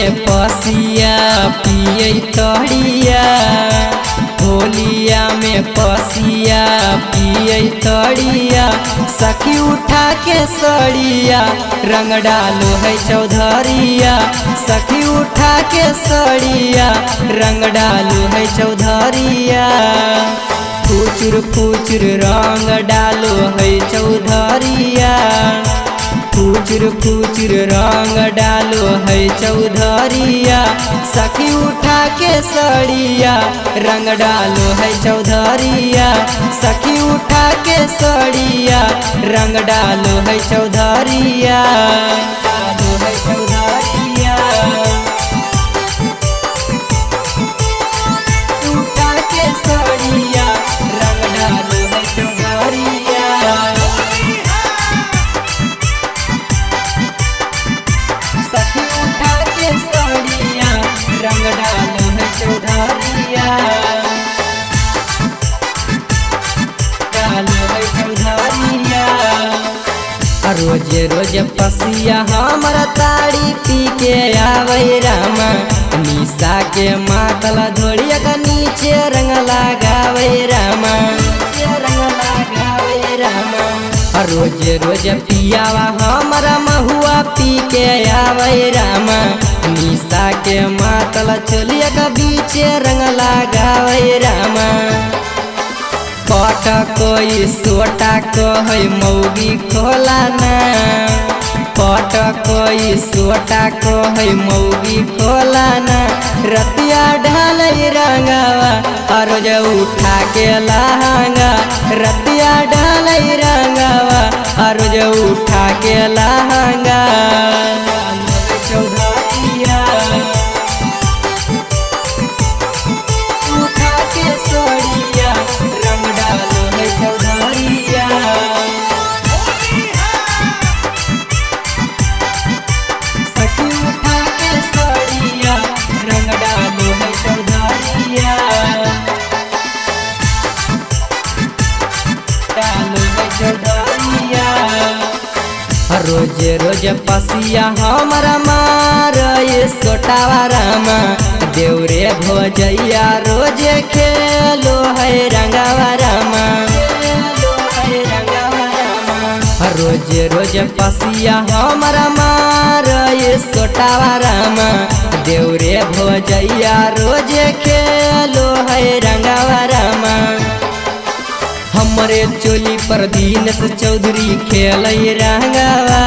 में पसिया पिए तड़िया, होलिया में पसिया पिए तड़िया, सखी उठा के सड़िया रंग डालो है चौधरिया, सखी उठा के सड़िया रंग डालो है चौधरिया। फुचुर फुचुर रंग डालो है चौधरिया, फुचुर फुचुर रंग डालो है चौधरिया, सखी उठा के सड़िया रंग डालो है चौधरिया, सखी उठा के सड़िया रंग डालो है चौधरिया, डालो है चौधरिया। उठा के सड़िया रंग डालो है चौधरिया, सखी उठा के सड़िया रंग डालो है चौधरिया, डालो है चौधरिया। रोज रोज पसिया हमारा ताड़ी पी के आवे रामा, निशा के मातल धोड़िया का नीचे रंग लगावे रामा, रंग लगावे रामा। रोज रोज पियावा हमारा महुआ पी के आवे रामा, निशा के मातल चलिया का बीचे रंग लगावे रामा। पट कोई सोटा कहे मौगी खोलाना, पट कोई सोटा कहे मौगी खोलाना, रतिया ढाल रंगावा रोज उठा के लहंगा, रतिया ढाल रंगावा रोज उठा के लहंगा, चौधरिया उठा के सड़िया रंग डालो है चौधरिया, सखी उठा के सड़िया रंग डालो है चौधरिया, डालो है चौधरिया। रोज रोज पसिया हमारा मार सोटावा रामा, देवरे भोजैया रोज खेलो है रंगावा रामा, खेलो है रंगावा रामा। रोज रोज पसिया हमारा मार सोटावा रामा, देवरे भोजैया रोज खेलो है रंगावा रामा। हमरे चोली पर दीनेश चौधरी खेल रंगावा,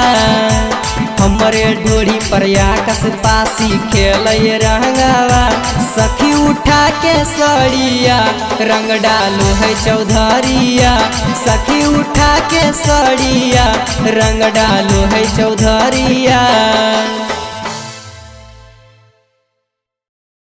हमरे ढोरी पर आकाश पासी खेल रंगावा, सखी उठा के सड़िया रंग डालो है चौधरिया, सखी उठा के सड़िया रंग डालो है चौधरिया।